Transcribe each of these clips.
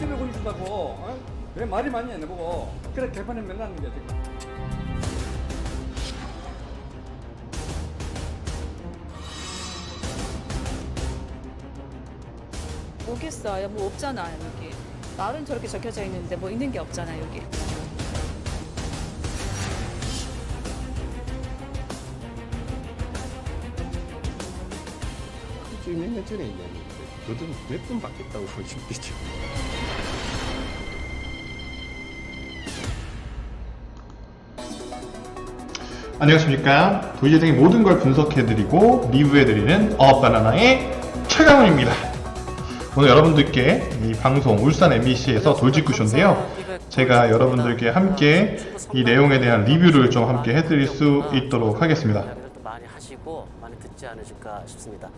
집에 보여준다고. 어? 왜 말이 많이 안 해보고. 그래 개판에 맨날 하는 게 지금. 뭐겠어요? 뭐 없잖아요, 여기. 말은 저렇게 적혀져 있는데 뭐 있는 게 없잖아요, 여기. 지금 몇 년 전에 얘기하는데 저도 몇 번 받겠다고 보시겠죠. 안녕하십니까. 도시재생의 모든 걸 분석해드리고 리뷰해드리는 어바나나의 최강훈입니다. 오늘 여러분들께 이 방송 울산 MBC에서 돌직구쇼인데요. 제가 여러분들께 함께 이 내용에 대한 리뷰를 좀 함께 해드릴 수 있도록 하겠습니다. 많이 하시고 많이 듣지 않으실까 싶습니다.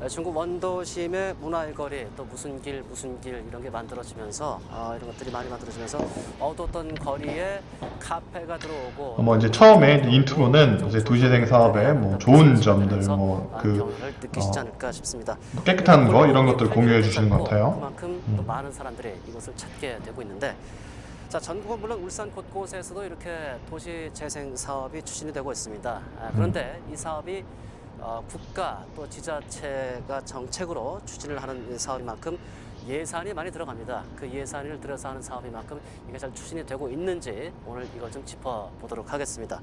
중국 원도심의 문화일거리 또 무슨 길 이런 게 만들어지면서 이런 것들이 많이 만들어지면서 어떤 거리에 카페가 들어오고 이제 처음에 인트로는 이제 도시재생 사업의 뭐 좋은 점들 경험을 느끼시지 않을까 싶습니다. 깨끗한 거 이런 것들 공유해 주시는 것 같아요. 그만큼 또 많은 사람들이 이것을 찾게 되고 있는데 자, 전국은 물론 울산 곳곳에서도 이렇게 도시 재생 사업이 추진이 되고 있습니다. 그런데 이 사업이 국가 또 지자체가 정책으로 추진을 하는 사업인 만큼 예산이 많이 들어갑니다. 그 예산을 들여서 하는 사업인 만큼 이게 잘 추진이 되고 있는지 오늘 이걸 좀 짚어보도록 하겠습니다.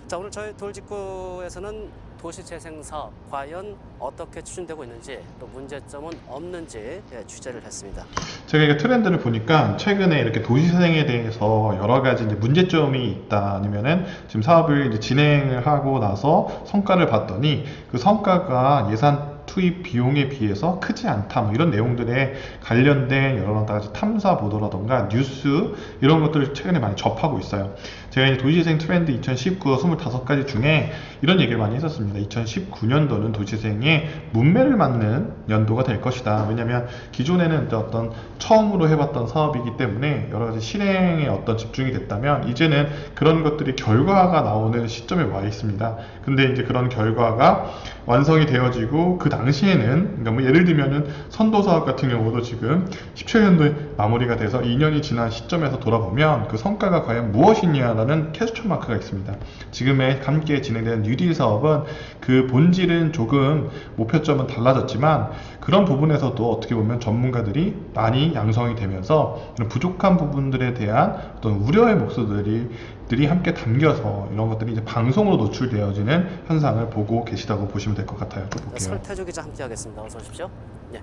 자, 오늘 저희 돌직구에서는 도시재생사업 과연 어떻게 추진되고 있는지 또 문제점은 없는지 취재를 했습니다. 제가 이게 트렌드를 보니까 최근에 이렇게 도시재생에 대해서 여러 가지 이제 문제점이 있다 아니면은 지금 사업을 이제 진행을 하고 나서 성과를 봤더니 그 성과가 예산 투입 비용에 비해서 크지 않다 뭐 이런 내용들에 관련된 여러 가지 탐사 보도라던가 뉴스 이런 것들을 최근에 많이 접하고 있어요. 제가 이제 도시재생 트렌드 2019 25가지 중에 이런 얘기를 많이 했었습니다. 2019년도는 도시재생의 문매를 맞는 연도가 될 것이다. 왜냐하면 기존에는 어떤 처음으로 해봤던 사업이기 때문에 여러 가지 실행에 어떤 집중이 됐다면 이제는 그런 것들이 결과가 나오는 시점에 와 있습니다. 근데 이제 그런 결과가 완성이 되어지고 그 당시에는 그러니까 뭐 예를 들면은 선도 사업 같은 경우도 지금 17년도에 마무리가 돼서 2년이 지난 시점에서 돌아보면 그 성과가 과연 무엇이냐라는 퀘스천 마크가 있습니다. 지금의 함께 진행되는 뉴딜 사업은 그 본질은 조금 목표점은 달라졌지만 그런 부분에서도 어떻게 보면 전문가들이 많이 양성이 되면서 부족한 부분들에 대한 어떤 우려의 목소리들이 함께 담겨서 이런 것들이 이제 방송으로 노출되어지는 현상을 보고 계시다고 보시면 될 것 같아요. 또 볼게요. 설태조 기자 함께하겠습니다. 어서 오십시오. 예.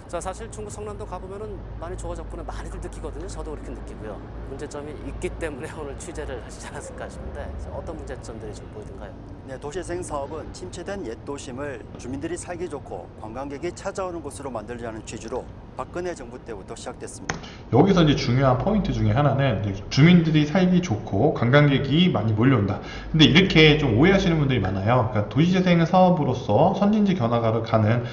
자, 사실 중국 성남도 가보면은 많이 좋아졌구나 많이들 느끼거든요. 저도 그렇게 느끼고요. 문제점이 있기 때문에 오늘 취재를 하시지 않았을까 싶은데 어떤 문제점들이 좀 보이던가요? 네, 도시재생 사업은 침체된 옛 도심을 주민들이 살기 좋고 관광객이 찾아오는 곳으로 만들자는 취지로 박근혜 정부 때부터 시작됐습니다. 여기서 이제 중요한 포인트 중에 하나는 이제 주민들이 살기 좋고 관광객이 많이 몰려온다. 근데 이렇게 좀 오해하시는 분들이 많아요. 그러니까 도시재생 사업으로서 선진지 견학을 가는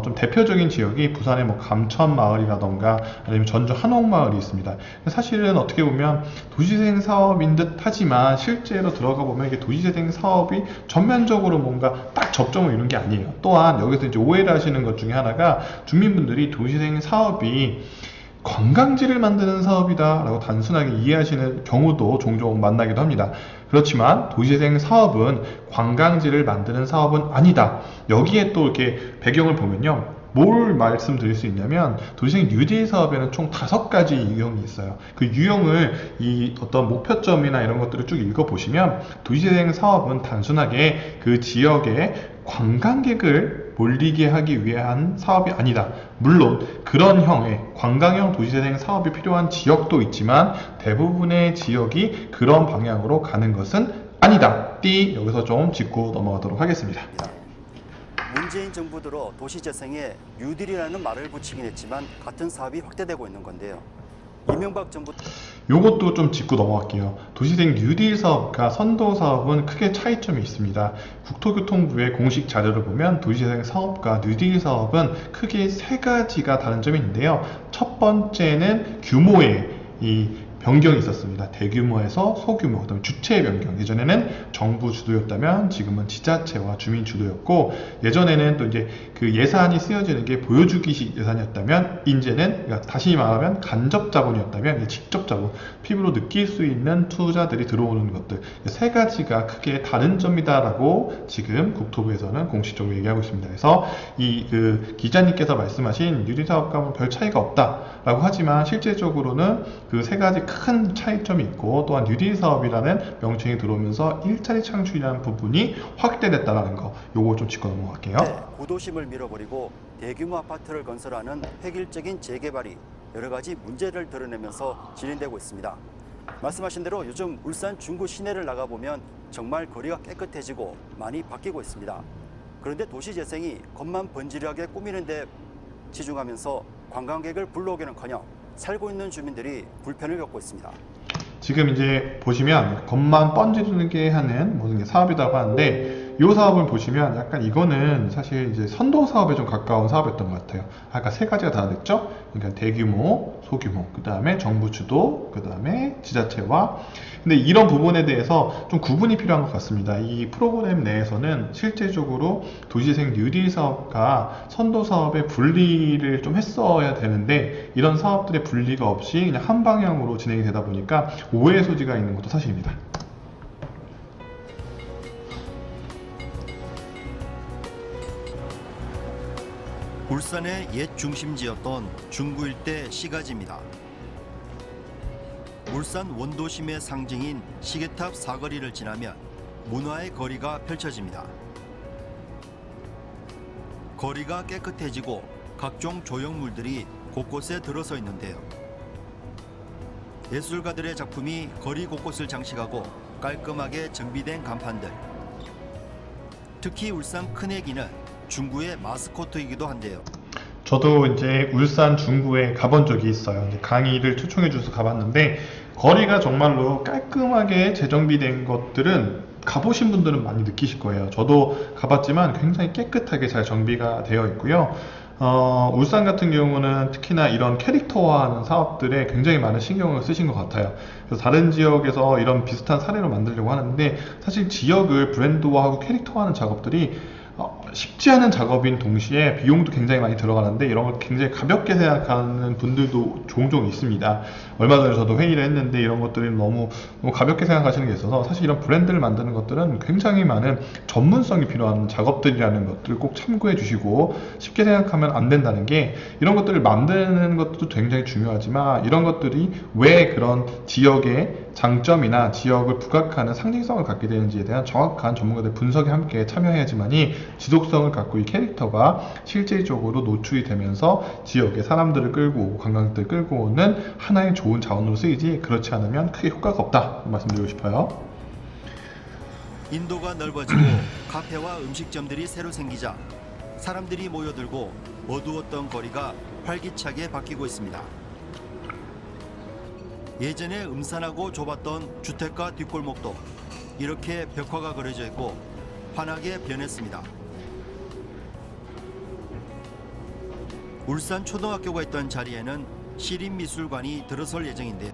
좀 대표적인 지역이 부산의 뭐 감천마을이라던가 아니면 전주 한옥마을이 있습니다. 사실은 어떻게 보면 도시재생 사업인 듯 하지만 실제로 들어가 보면 이게 도시재생 사업이 전면적으로 뭔가 딱 접점을 이룬 게 아니에요. 또한 여기서 이제 오해를 하시는 것 중에 하나가 주민분들이 도시재생 사업이 관광지를 만드는 사업이다 라고 단순하게 이해하시는 경우도 종종 만나기도 합니다. 그렇지만 도시재생 사업은 관광지를 만드는 사업은 아니다. 여기에 또 이렇게 배경을 보면요. 뭘 말씀드릴 수 있냐면 도시재생 뉴딜 사업에는 총 5가지 유형이 있어요. 그 유형을 이 어떤 목표점이나 이런 것들을 쭉 읽어보시면 도시재생 사업은 단순하게 그 지역의 관광객을 몰리게 하기 위한 사업이 아니다. 물론 그런 형의 관광형 도시재생 사업이 필요한 지역도 있지만 대부분의 지역이 그런 방향으로 가는 것은 아니다. 띠 여기서 좀 짚고 넘어가도록 하겠습니다. 문재인 정부 들어 도시재생에 뉴딜이라는 말을 붙이긴 했지만 같은 사업이 확대되고 있는 건데요. 이명박 정부 요것도 좀 짚고 넘어갈게요. 도시재생 뉴딜 사업과 선도 사업은 크게 차이점이 있습니다. 국토교통부의 공식 자료를 보면 도시재생 사업과 뉴딜 사업은 크게 3가지가 다른 점이 있는데요. 첫 번째는 규모의 이 변경이 있었습니다. 대규모에서 소규모, 그다음에 주체의 변경. 예전에는 정부 주도였다면 지금은 지자체와 주민 주도였고, 예전에는 또 이제 그 예산이 쓰여지는 게 보여주기식 예산이었다면, 이제는 그러니까 다시 말하면 간접 자본이었다면 직접 자본, 피부로 느낄 수 있는 투자들이 들어오는 것들, 세 가지가 크게 다른 점이다라고 지금 국토부에서는 공식적으로 얘기하고 있습니다. 그래서 이 그 기자님께서 말씀하신 유리사업과는 별 차이가 없다라고 하지만 실제적으로는 그 세 가지 큰 차이점이 있고, 또한 유리사업이라는 명칭이 들어오면서 일자리 창출이라는 부분이 확대됐다는 거, 요거 좀 짚고 넘어갈게요. 네, 구도심을 밀어버리고 대규모 아파트를 건설하는 획일적인 재개발이 여러 가지 문제를 드러내면서 진행되고 있습니다. 말씀하신 대로 요즘 울산 중구 시내를 나가보면 정말 거리가 깨끗해지고 많이 바뀌고 있습니다. 그런데 도시재생이 겉만 번지르하게 꾸미는 데 치중하면서 관광객을 불러오기는커녕 살고 있는 주민들이 불편을 겪고 있습니다. 지금 이제 보시면 겉만 번지르게 하는 모든 게 사업이라고 하는데, 이 사업을 보시면 약간 이거는 사실 이제 선도 사업에 좀 가까운 사업이었던 것 같아요. 아까 세 가지가 다 됐죠? 그러니까 대규모, 소규모, 그 다음에 정부 주도, 그 다음에 지자체와. 근데 이런 부분에 대해서 좀 구분이 필요한 것 같습니다. 이 프로그램 내에서는 실제적으로 도시재생 뉴딜 사업과 선도 사업의 분리를 좀 했어야 되는데, 이런 사업들의 분리가 없이 그냥 한 방향으로 진행이 되다 보니까 오해의 소지가 있는 것도 사실입니다. 울산의 옛 중심지였던 중구 일대 시가지입니다. 울산 원도심의 상징인 시계탑 사거리를 지나면 문화의 거리가 펼쳐집니다. 거리가 깨끗해지고 각종 조형물들이 곳곳에 들어서 있는데요. 예술가들의 작품이 거리 곳곳을 장식하고 깔끔하게 정비된 간판들. 특히 울산 큰애기는 중구의 마스코트이기도 한데요. 저도 이제 울산 중구에 가본 적이 있어요. 이제 강의를 초청해 주셔서 가봤는데, 거리가 정말로 깔끔하게 재정비된 것들은 가보신 분들은 많이 느끼실 거예요. 저도 가봤지만 굉장히 깨끗하게 잘 정비가 되어 있고요. 울산 같은 경우는 특히나 이런 캐릭터화하는 사업들에 굉장히 많은 신경을 쓰신 것 같아요. 그래서 다른 지역에서 이런 비슷한 사례로 만들려고 하는데, 사실 지역을 브랜드화하고 캐릭터화하는 작업들이 쉽지 않은 작업인 동시에 비용도 굉장히 많이 들어가는데, 이런 걸 굉장히 가볍게 생각하는 분들도 종종 있습니다. 얼마 전에 저도 회의를 했는데 이런 것들이 너무 가볍게 생각하시는 게 있어서, 사실 이런 브랜드를 만드는 것들은 굉장히 많은 전문성이 필요한 작업들이라는 것들을 꼭 참고해 주시고, 쉽게 생각하면 안 된다는 게, 이런 것들을 만드는 것도 굉장히 중요하지만 이런 것들이 왜 그런 지역의 장점이나 지역을 부각하는 상징성을 갖게 되는지에 대한 정확한 전문가들 분석에 함께 참여해야지만이 지속성을 갖고 이 캐릭터가 실질적으로 노출이 되면서 지역의 사람들을 끌고 오고 관광객들을 끌고 오는 하나의 좋은 자원으로 쓰이지, 그렇지 않으면 크게 효과가 없다 말씀드리고 싶어요. 인도가 넓어지고 카페와 음식점들이 새로 생기자 사람들이 모여들고 어두웠던 거리가 활기차게 바뀌고 있습니다. 예전에 음산하고 좁았던 주택가 뒷골목도 이렇게 벽화가 그려져 있고 환하게 변했습니다. 울산 초등학교가 있던 자리에는 시립미술관이 들어설 예정인데,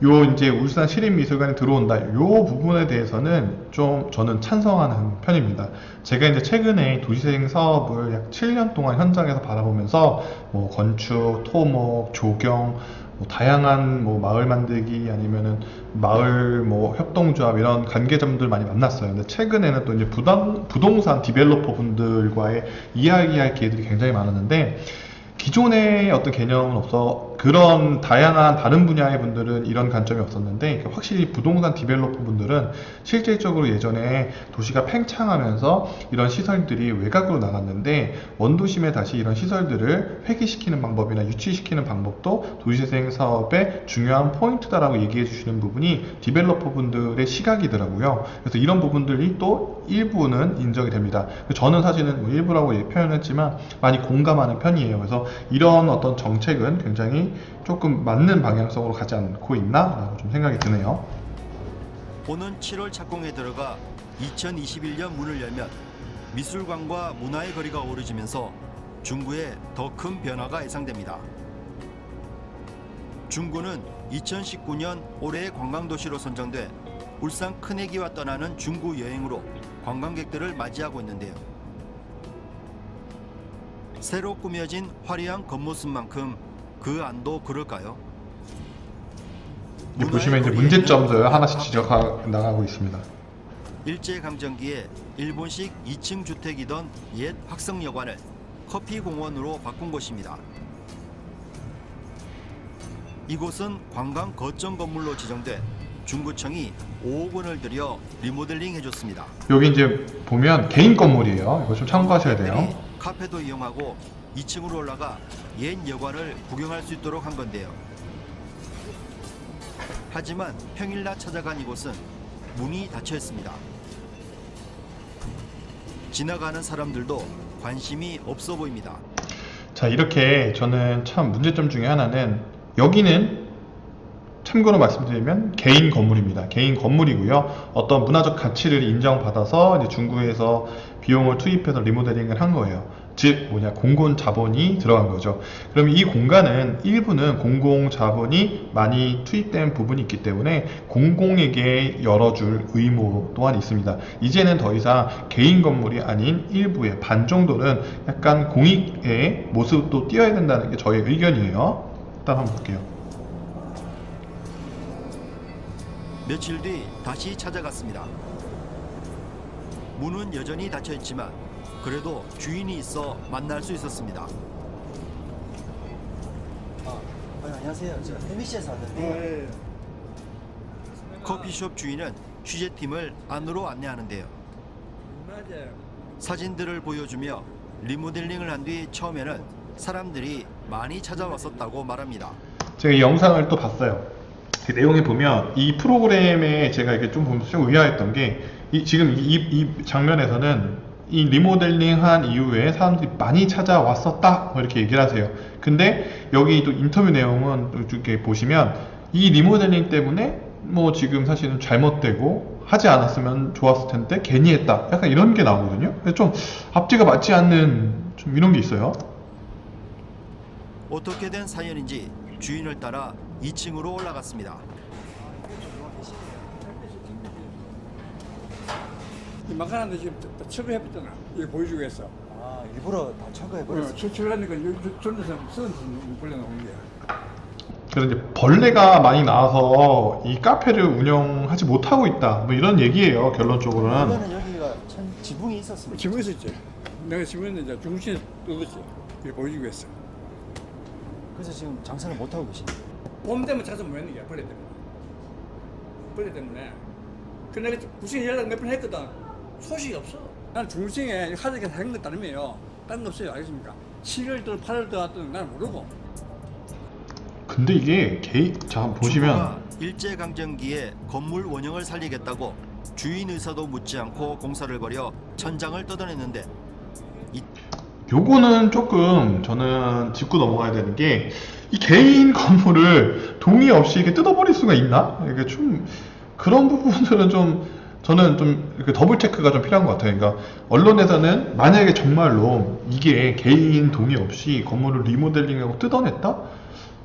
요 이제 울산 시립미술관이 들어온다, 요 부분에 대해서는 좀 저는 찬성하는 편입니다. 제가 이제 최근에 도시재생 사업을 약 7년 동안 현장에서 바라보면서 뭐 건축, 토목, 조경, 뭐 다양한 뭐 마을 만들기 아니면은 마을 뭐 협동조합 이런 관계자분들 많이 만났어요. 근데 최근에는 또 이제 부동산 디벨로퍼 분들과의 이야기할 기회들이 굉장히 많았는데, 기존의 어떤 개념은 없어, 그런 다양한 다른 분야의 분들은 이런 관점이 없었는데, 확실히 부동산 디벨로퍼 분들은 실질적으로 예전에 도시가 팽창하면서 이런 시설들이 외곽으로 나갔는데, 원도심에 다시 이런 시설들을 회귀시키는 방법이나 유치시키는 방법도 도시재생 사업의 중요한 포인트다라고 얘기해 주시는 부분이 디벨로퍼 분들의 시각이더라고요. 그래서 이런 부분들이 또 일부는 인정이 됩니다. 저는 사실은 뭐 일부라고 표현했지만 많이 공감하는 편이에요. 그래서 이런 어떤 정책은 굉장히 조금 맞는 방향성으로 가지 않고 있나 라고 좀 생각이 드네요. 오는 7월 착공에 들어가 2021년 문을 열면 미술관과 문화의 거리가 어우러지면서 중구에 더 큰 변화가 예상됩니다. 중구는 2019년 올해의 관광도시로 선정돼 울산 큰애기와 떠나는 중구 여행으로 관광객들을 맞이하고 있는데요. 새로 꾸며진 화려한 겉모습만큼 그 안도 그럴까요? 이제 보시면 이제 문제점들 하나씩 지적해 나가고 있습니다. 일제강점기에 일본식 2층 주택이던 옛 확성여관을 커피공원으로 바꾼 곳입니다. 이곳은 관광 거점 건물로 지정돼 중구청이 5억 원을 들여 리모델링 해줬습니다. 여기 이제 보면 개인 건물이에요. 이거 좀 참고하셔야 돼요. 카페도 이용하고 2층으로 올라가 옛 여관을 구경할 수 있도록 한 건데요. 하지만 평일날 찾아간 이곳은 문이 닫혀 있습니다. 지나가는 사람들도 관심이 없어 보입니다. 자, 이렇게 저는 참 문제점 중에 하나는 여기는 참고로 말씀드리면 개인 건물입니다. 개인 건물이고요. 어떤 문화적 가치를 인정받아서 이제 중구에서 비용을 투입해서 리모델링을 한 거예요. 즉 공공 자본이 들어간 거죠. 그럼 이 공간은 일부는 공공 자본이 많이 투입된 부분이 있기 때문에 공공에게 열어줄 의무 또한 있습니다. 이제는 더 이상 개인 건물이 아닌 일부의 반 정도는 약간 공익의 모습도 띄어야 된다는 게 저의 의견이에요. 일단 한번 볼게요. 며칠 뒤 다시 찾아갔습니다. 문은 여전히 닫혀 있지만 그래도 주인이 있어 만날 수 있었습니다. 안녕하세요. 제가 MBC에서 왔는데 커피숍 주인은 취재팀을 안으로 안내하는데요. 사진들을 보여주며 리모델링을 한 뒤 처음에는 사람들이 많이 찾아왔었다고 말합니다. 제가 이 영상을 또 봤어요. 그 내용에 보면 이 프로그램에 제가 이렇게 좀 보면서 좀 의아했던 게 지금 이 장면에서는 이 리모델링 한 이후에 사람들이 많이 찾아왔었다 이렇게 얘기를 하세요. 근데 여기 또 인터뷰 내용은 이렇게 보시면 이 리모델링 때문에 뭐 지금 사실은 잘못되고 하지 않았으면 좋았을 텐데 괜히 했다 약간 이런 게 나오거든요. 그래서 좀 앞뒤가 맞지 않는 좀 이런 게 있어요. 어떻게 된 사연인지 주인을 따라 2층으로 올라갔습니다. 이 막하는데 지금 철거해버렸잖아. 이거 보여주고 했어. 아 일부러 다 철거해버렸어요. 철거하니까 전에서 썩은 벌레 나오는 거야. 그래서 이제 벌레가 많이 나와서 이 카페를 운영하지 못하고 있다 뭐 이런 얘기예요. 결론적으로는. 원래는 여기가 참 지붕이 있었습니다. 지붕 있었지. 내가 지붕에 이제 중심에 뜯었지. 이거 보여주고 했어. 그래서 지금 장사를 못 하고 계시네요. 봄 되면 찾아 못 했는 거야. 벌레 때문에. 벌레 때문에. 그 내가 구청에 연락 몇 번 했거든. 소식이 없어. 난 중심에 하드가 다른 것 따름이에요. 다른 거 없어요. 알겠습니까? 7월도 8월도 왔던 난 모르고. 근데 이게 자 보시면 주부가 일제강점기에 건물 원형을 살리겠다고 주인 의사도 묻지 않고 공사를 벌여 천장을 뜯어냈는데 요거는 조금 저는 짚고 넘어가야 되는 게 이 개인 건물을 동의 없이 이렇게 뜯어버릴 수가 있나? 이게 좀 그런 부분들은 좀 저는 좀 이렇게 더블 체크가 좀 필요한 것 같아요. 그러니까 언론에서는 만약에 정말로 이게 개인 동의 없이 건물을 리모델링하고 뜯어냈다?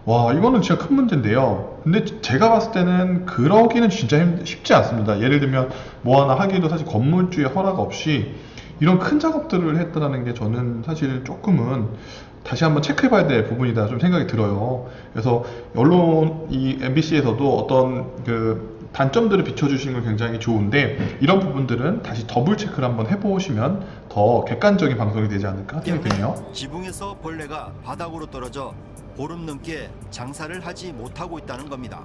와, 이거는 진짜 큰 문제인데요. 근데 제가 봤을 때는 그러기는 진짜 쉽지 않습니다. 예를 들면 뭐 하나 하기도 사실 건물주의 허락 없이 이런 큰 작업들을 했다는 게 저는 사실 조금은 다시 한번 체크해봐야 될 부분이다 좀 생각이 들어요. 그래서 언론 이 MBC에서도 어떤 그 단점들을 비춰주시는 건 굉장히 좋은데 이런 부분들은 다시 더블 체크를 한번 해보시면 더 객관적인 방송이 되지 않을까 생각이 드네요. 지붕에서 벌레가 바닥으로 떨어져 보름 넘게 장사를 하지 못하고 있다는 겁니다.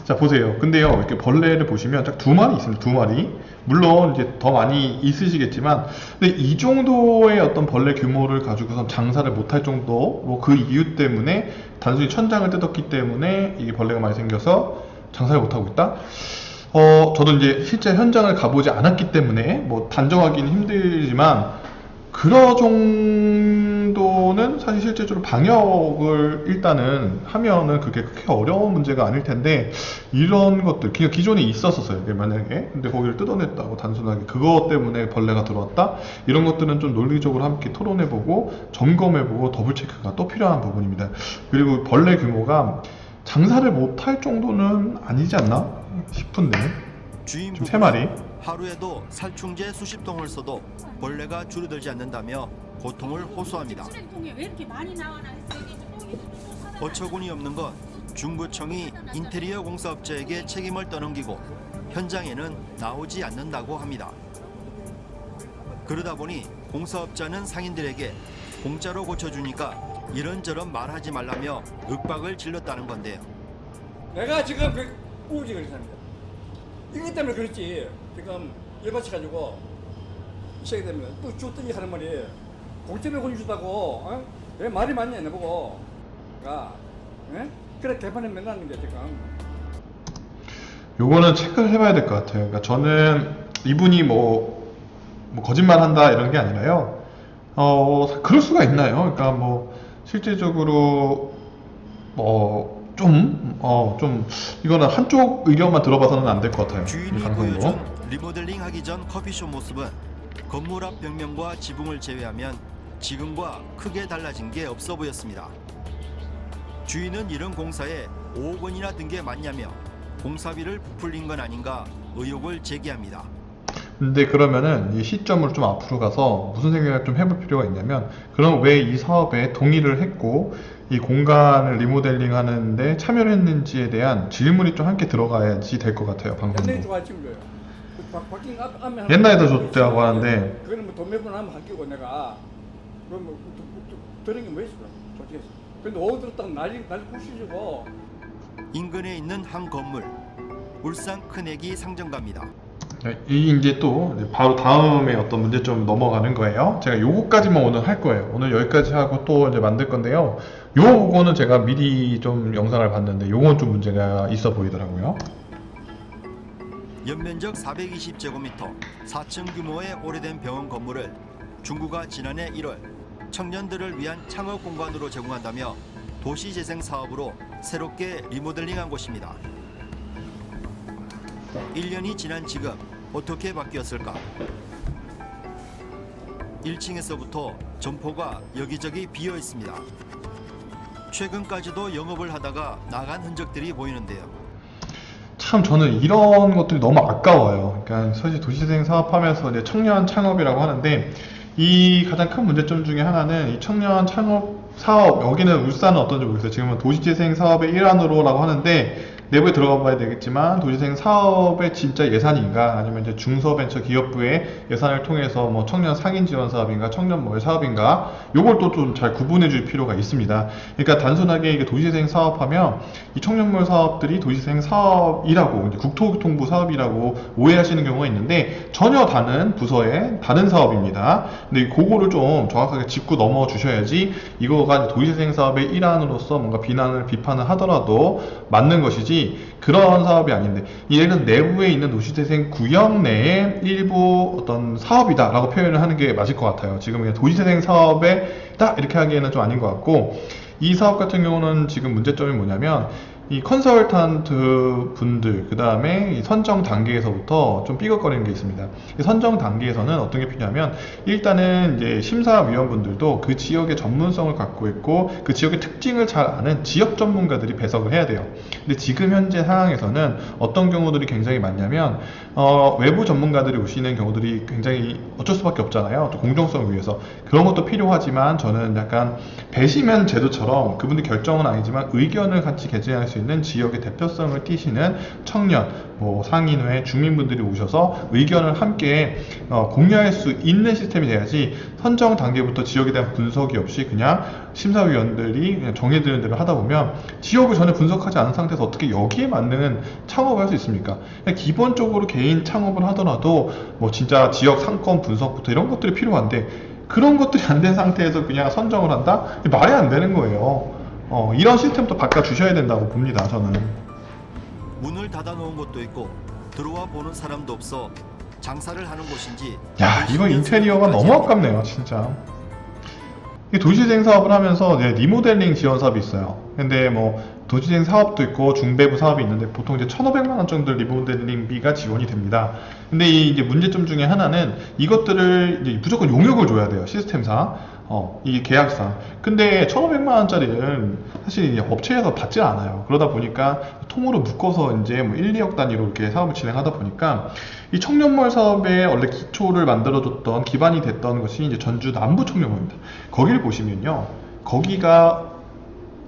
자 보세요. 근데요 이렇게 벌레를 보시면 딱 2마리 있습니다. 2마리. 물론 이제 더 많이 있으시겠지만 근데 이 정도의 어떤 벌레 규모를 가지고선 장사를 못할 정도 뭐 그 이유 때문에 단순히 천장을 뜯었기 때문에 이게 벌레가 많이 생겨서 장사를 못하고 있다. 저도 이제 실제 현장을 가보지 않았기 때문에 뭐 단정하기는 힘들지만 그런 정도는 사실 실제적으로 방역을 일단은 하면은 그게 그렇게 어려운 문제가 아닐 텐데 이런 것들 그냥 기존에 있었었어요. 만약에 근데 거기를 뜯어냈다고 단순하게 그것 때문에 벌레가 들어왔다 이런 것들은 좀 논리적으로 함께 토론해보고 점검해보고 더블 체크가 또 필요한 부분입니다. 그리고 벌레 규모가 장사를 못할 정도는 아니지 않나 싶은데. 주인 지금 3마리. 하루에도 살충제 수십 통을 써도 벌레가 줄어들지 않는다며 고통을 호소합니다. 왜 이렇게 많이 나와나 했어요. 어처구니 없는 건 중구청이 인테리어 공사업자에게 책임을 떠넘기고 현장에는 나오지 않는다고 합니다. 그러다 보니 공사업자는 상인들에게 공짜로 고쳐주니까 이런저런 말하지 말라며 윽박을 질렀다는 건데요. 내가 지금 그 우울증 걸린 사람이다. 이것 때문에 그렇지. 지금 열받쳐가지고 이 새끼 때문에 또 줬더니 하는 말이 공짜로 권주다고 어? 왜 말이 많냐 내보고 가 예? 그래 개판에 맨날 하는 게 지금. 요거는 체크를 해봐야 될 것 같아요. 그러니까 저는 이분이 뭐 거짓말 한다 이런 게 아니라요. 그럴 수가 있나요? 그러니까 뭐 실질적으로 좀 이거는 한쪽 의견만 들어봐서는 안 될 것 같아요. 이 주인이 방송도. 보여준 리모델링 하기 전 커피숍 모습은 건물 앞 벽면과 지붕을 제외하면 지금과 크게 달라진 게 없어 보였습니다. 주인은 이런 공사에 5억 원이나 든 게 맞냐며 공사비를 부풀린 건 아닌가 의혹을 제기합니다. 근데 그러면은 이 시점으로 좀 앞으로 가서 무슨 생각을 좀 해볼 필요가 있냐면, 그럼 왜 이 사업에 동의를 했고 이 공간을 리모델링 하는데 참여를 했는지에 대한 질문이 좀 함께 들어가야지 될 것 같아요. 옛날에 방송도. 좋아했지 그래요. 바뀐 거 앞에 옛날에도 좋다고 하는데 그거는 뭐 돈 몇 번 하면 바뀌고 내가 그럼 뭐 들은 게 뭐 있어 솔직히. 근데 오후 들었다가 날이 부시지고. 인근에 있는 한 건물, 울산 큰애기 상점가입니다. 이 이제 또 바로 다음에 어떤 문제점 넘어가는 거예요. 제가 요거까지만 오늘 할 거예요. 오늘 여기까지 하고 또 이제 만들 건데요. 요거는 제가 미리 좀 영상을 봤는데 요건 좀 문제가 있어 보이더라고요. 연면적 420제곱미터 4층 규모의 오래된 병원 건물을 중구가 지난해 1월 청년들을 위한 창업 공간으로 제공한다며 도시재생 사업으로 새롭게 리모델링한 곳입니다. 1년이 지난 지금 어떻게 바뀌었을까? 1층에서부터 점포가 여기저기 비어 있습니다. 최근까지도 영업을 하다가 나간 흔적들이 보이는데요. 참 저는 이런 것들이 너무 아까워요. 그러니까 사실 도시재생 사업하면서 이제 청년 창업이라고 하는데, 이 가장 큰 문제점 중에 하나는 이 청년 창업 사업, 여기는 울산은 어떤지 모르겠어요. 지금은 도시재생 사업의 일환으로라고 하는데 내부에 들어가 봐야 되겠지만, 도시재생 사업의 진짜 예산인가, 아니면 이제 중소벤처기업부의 예산을 통해서 뭐 청년 상인 지원 사업인가, 청년 뭐의 사업인가, 요걸 또 좀 잘 구분해 줄 필요가 있습니다. 그러니까 단순하게 이게 도시재생 사업하면 이 청년몰 사업들이 도시재생 사업이라고, 이제 국토교통부 사업이라고 오해하시는 경우가 있는데 전혀 다른 부서의 다른 사업입니다. 근데 그거를 좀 정확하게 짚고 넘어 주셔야지 이거가 도시재생 사업의 일환으로서 뭔가 비판을 하더라도 맞는 것이지, 그런 사업이 아닌데, 예를 들어 내부에 있는 도시재생 구역 내의 일부 어떤 사업이다 라고 표현을 하는 게 맞을 것 같아요. 지금 그냥 도시재생 사업에 딱 이렇게 하기에는 좀 아닌 것 같고, 이 사업 같은 경우는 지금 문제점이 뭐냐면 이 컨설턴트 분들, 그 다음에 선정 단계에서부터 좀 삐걱거리는 게 있습니다. 이 선정 단계에서는 어떤 게 필요하면, 일단은 이제 심사위원분들도 그 지역의 전문성을 갖고 있고 그 지역의 특징을 잘 아는 지역 전문가들이 배석을 해야 돼요. 근데 지금 현재 상황에서는 어떤 경우들이 굉장히 많냐면 외부 전문가들이 오시는 경우들이 굉장히 어쩔 수밖에 없잖아요. 또 공정성을 위해서. 그런 것도 필요하지만 저는 약간 배심원 제도처럼 그분들 결정은 아니지만 의견을 같이 개진할 수 있는 지역의 대표성을 띠시는 청년, 뭐 상인회, 주민분들이 오셔서 의견을 함께 공유할 수 있는 시스템이 돼야지, 선정 단계부터 지역에 대한 분석이 없이 그냥 심사위원들이 그냥 정해지는 대로 하다 보면 지역을 전혀 분석하지 않은 상태에서 어떻게 여기에 맞는 창업을 할 수 있습니까? 그냥 기본적으로 개인 창업을 하더라도 뭐 진짜 지역 상권 분석부터 이런 것들이 필요한데, 그런 것들이 안 된 상태에서 그냥 선정을 한다? 말이 안 되는 거예요. 이런 시스템도 바꿔주셔야 된다고 봅니다, 저는. 문을 닫아놓은 곳도 있고 들어와 보는 사람도 없어 장사를 하는 곳인지. 야, 이거 인테리어가 너무 아깝네요, 진짜. 이 도시재생 사업을 하면서 리모델링 지원 사업이 있어요. 근데 뭐 도시재생 사업도 있고 중배부 사업이 있는데 보통 이제 1,500만 원 정도 리모델링비가 지원이 됩니다. 근데 이 이제 문제점 중에 하나는 이것들을 이제 무조건 용역을 줘야 돼요, 시스템상. 이 계약상. 근데 1,500만 원짜리는 사실 이제 업체에서 받지 않아요. 그러다 보니까 통으로 묶어서 이제 뭐 1, 2억 단위로 이렇게 사업을 진행하다 보니까 이 청년몰 사업의 원래 기초를 만들어줬던 기반이 됐던 것이 이제 전주 남부 청년몰입니다. 거기를 보시면요. 거기가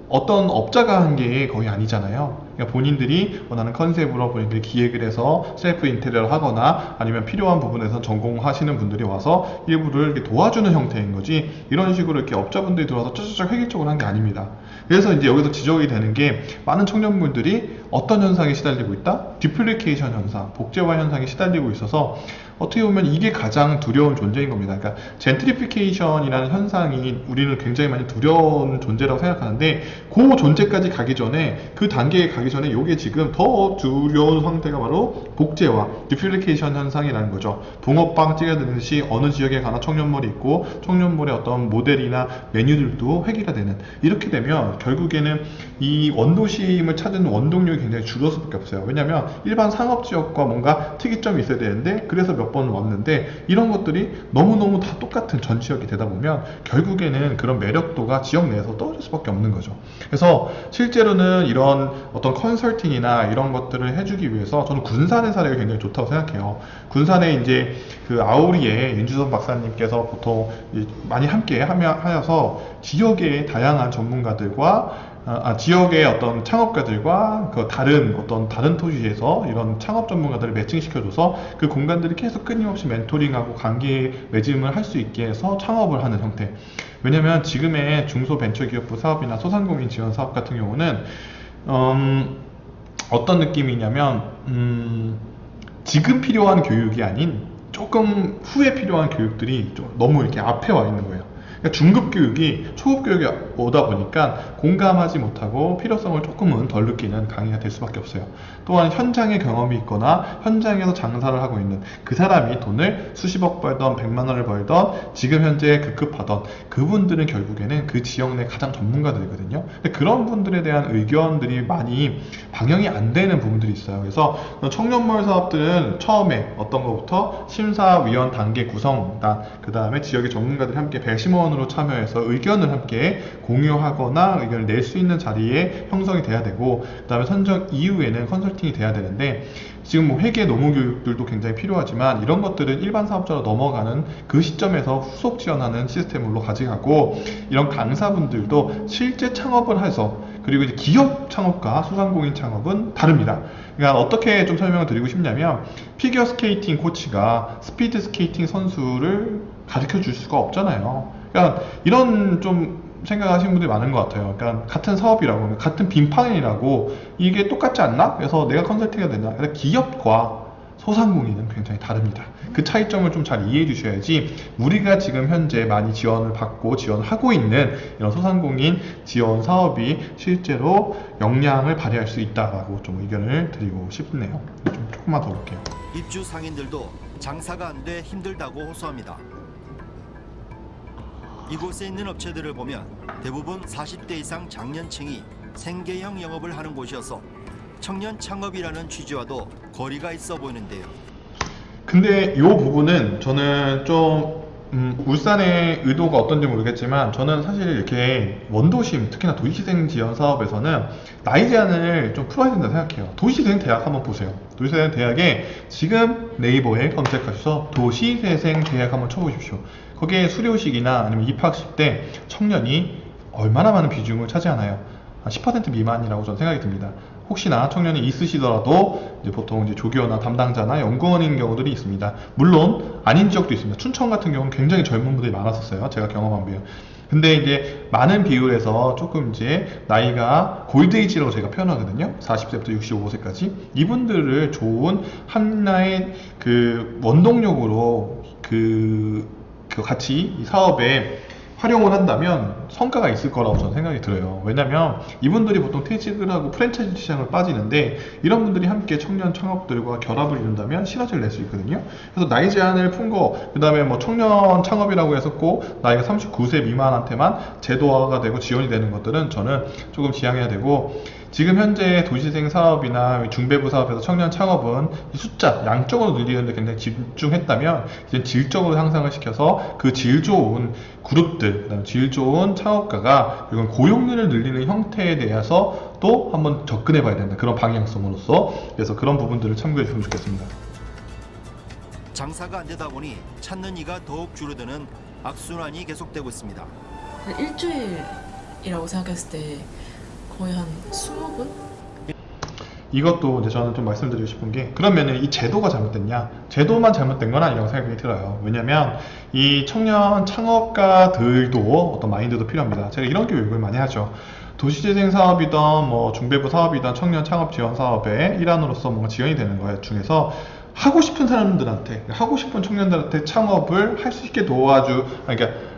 어떤 업자가 한 게 거의 아니잖아요. 그러니까 본인들이 원하는 컨셉으로 본인들이 기획을 해서 셀프 인테리어를 하거나 아니면 필요한 부분에서 전공하시는 분들이 와서 일부를 이렇게 도와주는 형태인 거지, 이런 식으로 이렇게 업자분들이 들어와서 쩌쩌쩌 획일적으로 한 게 아닙니다. 그래서 이제 여기서 지적이 되는 게, 많은 청년분들이 어떤 현상에 시달리고 있다? 디플리케이션 현상, 복제화 현상에 시달리고 있어서 어떻게 보면 이게 가장 두려운 존재인 겁니다. 그러니까 젠트리피케이션이라는 현상이 우리는 굉장히 많이 두려운 존재라고 생각하는데, 그 존재까지 가기 전에, 그 단계에 가기 전에 이게 지금 더 두려운 상태가 바로 복제화, 디플리케이션 현상이라는 거죠. 붕어빵 찌개듯이 어느 지역에 가나 청년몰이 있고 청년몰의 어떤 모델이나 메뉴들도 획일화되는, 이렇게 되면 결국에는 이 원도심을 찾는 원동력이 굉장히 줄을 수밖에 없어요. 왜냐하면 일반 상업지역과 뭔가 특이점이 있어야 되는데, 그래서 몇 번 왔는데 이런 것들이 너무너무 다 똑같은 전 지역이 되다 보면 결국에는 그런 매력도가 지역 내에서 떨어질 수밖에 없는 거죠. 그래서 실제로는 이런 어떤 컨설팅이나 이런 것들을 해주기 위해서 저는 군산의 사례가 굉장히 좋다고 생각해요. 군산에 이제 그 아우리에 윤주선 박사님께서 보통 많이 함께 하여서 지역의 다양한 전문가들과 지역의 어떤 창업가들과 그 다른 도시에서 이런 창업 전문가들을 매칭시켜줘서 그 공간들이 계속 끊임없이 멘토링하고 관계 맺음을 할 수 있게 해서 창업을 하는 형태. 왜냐면 지금의 중소벤처기업부 사업이나 소상공인 지원 사업 같은 경우는 어떤 느낌이냐면 지금 필요한 교육이 아닌 조금 후에 필요한 교육들이 좀 너무 이렇게 앞에 와 있는 거예요. 그러니까 중급 교육이 초급 교육이 오다 보니까 공감하지 못하고 필요성을 조금은 덜 느끼는 강의가 될 수밖에 없어요. 또한 현장의 경험이 있거나 현장에서 장사를 하고 있는 그 사람이 돈을 수십억 벌던 100만 원을 벌던 지금 현재 급급하던 그분들은 결국에는 그 지역 내 가장 전문가들이거든요. 근데 그런 분들에 대한 의견들이 많이 반영이 안 되는 부분들이 있어요. 그래서 청년몰 사업들은 처음에 어떤 것부터 심사위원 단계 구성단, 그 다음에 지역의 전문가들이 함께 배심원으로 참여해서 의견을 함께 공유하거나 의견을 낼 수 있는 자리에 형성이 돼야 되고, 그 다음에 선정 이후에는 컨설팅이 돼야 되는데, 지금 뭐 회계 노무 교육들도 굉장히 필요하지만 이런 것들은 일반 사업자로 넘어가는 그 시점에서 후속 지원하는 시스템으로 가져가고, 이런 강사분들도 실제 창업을 해서, 그리고 이제 기업 창업과 소상공인 창업은 다릅니다. 그러니까 어떻게 좀 설명을 드리고 싶냐면, 피겨 스케이팅 코치가 스피드 스케이팅 선수를 가르쳐 줄 수가 없잖아요. 그러니까 이런 좀 생각하시는 분들이 많은 것 같아요. 그러니까 같은 사업이라고, 같은 빈판이라고 이게 똑같지 않나? 그래서 내가 컨설팅해야 되나? 그래서 기업과 소상공인은 굉장히 다릅니다. 그 차이점을 좀 잘 이해해 주셔야지, 우리가 지금 현재 많이 지원을 받고 지원하고 있는 이런 소상공인 지원 사업이 실제로 역량을 발휘할 수 있다라고 좀 의견을 드리고 싶네요. 좀 조금만 더 볼게요. 입주 상인들도 장사가 안 돼 힘들다고 호소합니다. 이곳에 있는 업체들을 보면 대부분 40대 이상 장년층이 생계형 영업을 하는 곳이어서 청년 창업이라는 취지와도 거리가 있어 보이는데요. 근데 이 부분은 저는 좀 울산의 의도가 어떤지 모르겠지만, 저는 사실 이렇게 원도심, 특히나 도시재생 지원 사업에서는 나이 제한을 좀 풀어야 된다고 생각해요. 도시재생 대학 한번 보세요. 도시재생 대학에 지금 네이버에 검색하셔서 도시재생 대학 한번 쳐보십시오. 거기에 수료식이나 아니면 입학식 때 청년이 얼마나 많은 비중을 차지하나요? 한 10% 미만이라고 저는 생각이 듭니다. 혹시나 청년이 있으시더라도 이제 보통 이제 조교나 담당자나 연구원인 경우들이 있습니다. 물론 아닌 지역도 있습니다. 춘천 같은 경우는 굉장히 젊은 분들이 많았었어요. 제가 경험한 비율. 근데 이제 많은 비율에서 조금 이제 나이가 골드에이지라고 제가 표현하거든요. 40세부터 65세까지. 이분들을 좋은 하나의 그 원동력으로 같이 이 사업에 활용을 한다면 성과가 있을 거라고 저는 생각이 들어요. 왜냐면 이분들이 보통 퇴직을 하고 프랜차이즈 시장을 빠지는데, 이런 분들이 함께 청년 창업들과 결합을 이룬다면 시너지를 낼 수 있거든요. 그래서 나이 제한을 푼 거, 그 다음에 뭐 청년 창업이라고 해서 꼭 나이가 39세 미만한테만 제도화가 되고 지원이 되는 것들은 저는 조금 지양해야 되고, 지금 현재 도시재생 사업이나 중배부 사업에서 청년 창업은 이 숫자, 양적으로 늘리는데 굉장히 집중했다면 이제 질적으로 향상을 시켜서 그 질 좋은 그룹들, 그다음에 질 좋은 창업가가 이건 고용률을 늘리는 형태에 대해서 또 한번 접근해 봐야 된다. 그런 방향성으로서. 그래서 그런 부분들을 참고해 주시면 좋겠습니다. 장사가 안 되다 보니 찾는 이가 더욱 줄어드는 악순환이 계속되고 있습니다. 일주일이라고 생각했을 때 거의 한 20분? 이것도 이제 저는 좀 말씀드리고 싶은 게, 그러면은 이 제도가 잘못됐냐? 제도만 잘못된 건 아니라고 생각이 들어요. 왜냐면 이 청년 창업가들도 어떤 마인드도 필요합니다. 제가 이런 교육을 많이 하죠. 도시재생 사업이든 뭐 중배부 사업이든 청년 창업 지원 사업의 일환으로서 뭔가 지원이 되는 것 중에서 하고 싶은 사람들한테, 하고 싶은 청년들한테 창업을 할 수 있게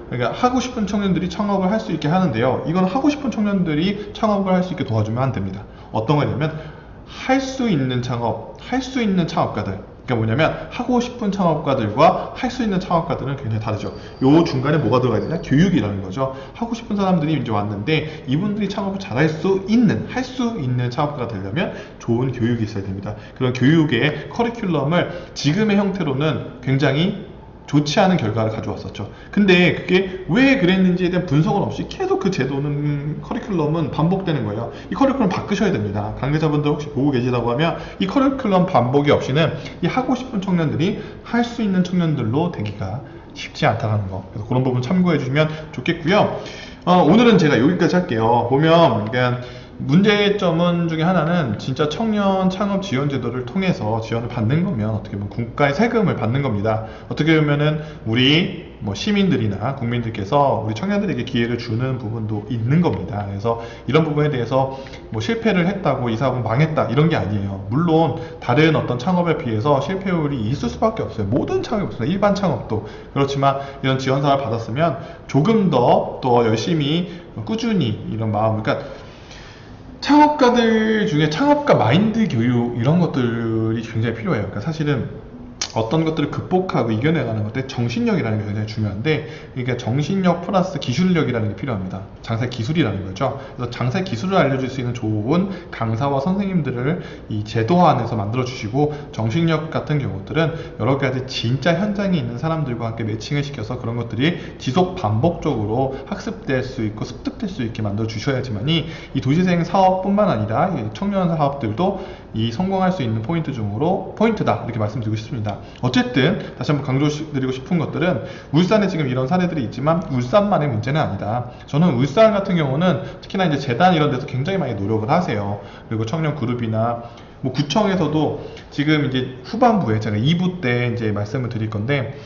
그러니까 하고 싶은 청년들이 창업을 할 수 있게 하는데요. 이건 하고 싶은 청년들이 창업을 할 수 있게 도와주면 안 됩니다. 어떤 거냐면 할 수 있는 창업, 할 수 있는 창업가들. 그러니까 뭐냐면 하고 싶은 창업가들과 할 수 있는 창업가들은 굉장히 다르죠. 요 중간에 뭐가 들어가야 되냐? 교육이라는 거죠. 하고 싶은 사람들이 이제 왔는데 이분들이 창업을 잘할 수 있는, 할 수 있는 창업가가 되려면 좋은 교육이 있어야 됩니다. 그런 교육의 커리큘럼을 지금의 형태로는 굉장히 좋지 않은 결과를 가져왔었죠. 근데 그게 왜 그랬는지에 대한 분석은 없이 계속 그 제도는, 커리큘럼은 반복되는 거예요. 이 커리큘럼 바꾸셔야 됩니다. 관계자분들 혹시 보고 계시다고 하면 이 커리큘럼 반복이 없이는 이 하고 싶은 청년들이 할 수 있는 청년들로 되기가 쉽지 않다는 거. 그래서 그런 부분 참고해 주시면 좋겠고요. 오늘은 제가 여기까지 할게요. 보면 그냥 문제점은 중에 하나는 진짜 청년 창업 지원 제도를 통해서 지원을 받는 거면 어떻게 보면 국가의 세금을 받는 겁니다. 어떻게 보면은 우리 뭐 시민들이나 국민들께서 우리 청년들에게 기회를 주는 부분도 있는 겁니다. 그래서 이런 부분에 대해서 뭐 실패를 했다고 이 사업은 망했다 이런 게 아니에요. 물론 다른 어떤 창업에 비해서 실패율이 있을 수밖에 없어요. 모든 창업이 없어요. 일반 창업도. 그렇지만 이런 지원 사업을 받았으면 조금 더 열심히 꾸준히 이런 마음, 그러니까 창업가들 중에 창업가 마인드 교육 이런 것들이 굉장히 필요해요. 그러니까 사실은 어떤 것들을 극복하고 이겨내가는 것들 정신력이라는 게 굉장히 중요한데, 그러니까 정신력 플러스 기술력이라는 게 필요합니다. 장사의 기술이라는 거죠. 그래서 장사의 기술을 알려줄 수 있는 좋은 강사와 선생님들을 이 제도 안에서 만들어 주시고, 정신력 같은 경우들은 여러 가지 진짜 현장에 있는 사람들과 함께 매칭을 시켜서 그런 것들이 지속 반복적으로 학습될 수 있고 습득될 수 있게 만들어 주셔야지만이 이 도시재생 사업뿐만 아니라 이 청년 사업들도 이 성공할 수 있는 포인트 중으로 포인트다 이렇게 말씀드리고 싶습니다. 어쨌든 다시 한번 강조드리고 싶은 것들은 울산에 지금 이런 사례들이 있지만 울산만의 문제는 아니다. 저는 울산 같은 경우는 특히나 이제 재단 이런 데서 굉장히 많이 노력을 하세요. 그리고 청년 그룹이나 뭐 구청에서도 지금 이제 후반부에 제가 2부 때 이제 말씀을 드릴 건데,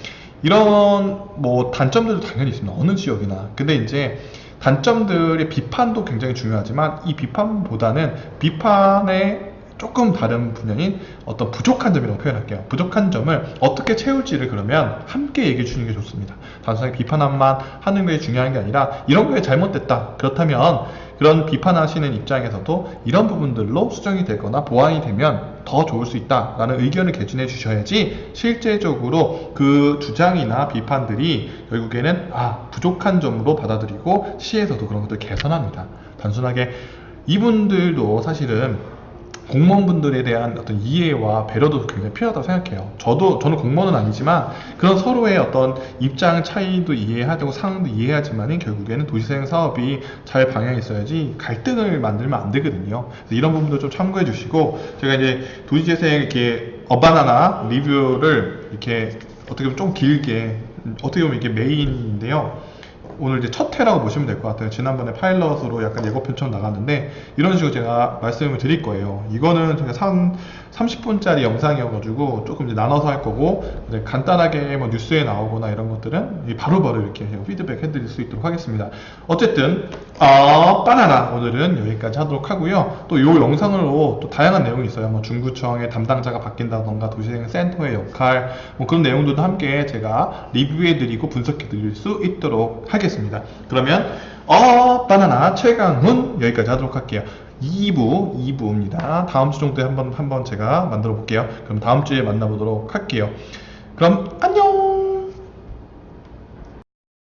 이런 뭐 단점들도 당연히 있습니다. 어느 지역이나. 근데 이제 단점들의 비판도 굉장히 중요하지만 이 비판보다는 비판의 조금 다른 분야인 어떤 부족한 점이라고 표현할게요. 부족한 점을 어떻게 채울지를 그러면 함께 얘기해 주는 게 좋습니다. 단순하게 비판만 하는 게 중요한 게 아니라 이런 거에 잘못됐다. 그렇다면 그런 비판하시는 입장에서도 이런 부분들로 수정이 되거나 보완이 되면 더 좋을 수 있다라는 의견을 개진해 주셔야지 실제적으로 그 주장이나 비판들이 결국에는 부족한 점으로 받아들이고 시에서도 그런 것들을 개선합니다. 단순하게 이분들도 사실은 공무원분들에 대한 어떤 이해와 배려도 굉장히 필요하다고 생각해요. 저는 공무원은 아니지만 그런 서로의 어떤 입장 차이도 이해해야 되고 상황도 이해하지만 결국에는 도시재생 사업이 잘 방향이 있어야지 갈등을 만들면 안 되거든요. 그래서 이런 부분도 좀 참고해 주시고, 제가 이제 도시재생 이렇게 어바나나 리뷰를 이렇게 어떻게 보면 좀 길게, 어떻게 보면 이게 메인인데요. 오늘 이제 첫 회라고 보시면 될 것 같아요. 지난번에 파일럿으로 약간 예고편처럼 나갔는데 이런 식으로 제가 말씀을 드릴 거예요. 이거는 제가 30분짜리 영상이어가지고 조금 이제 나눠서 할 거고, 간단하게 뭐 뉴스에 나오거나 이런 것들은 바로바로 이렇게 피드백 해드릴 수 있도록 하겠습니다. 어쨌든 바나나 오늘은 여기까지 하도록 하고요. 또 이 영상으로 또 다양한 내용이 있어요. 뭐 중구청의 담당자가 바뀐다던가 도시재생 센터의 역할, 뭐 그런 내용들도 함께 제가 리뷰해드리고 분석해드릴 수 있도록 하겠습니다. 그러면 바나나 최강훈 여기까지 하도록 할게요. 2부입니다. 다음 주 정도에 한번 제가 만들어 볼게요. 그럼 다음 주에 만나보도록 할게요. 그럼 안녕!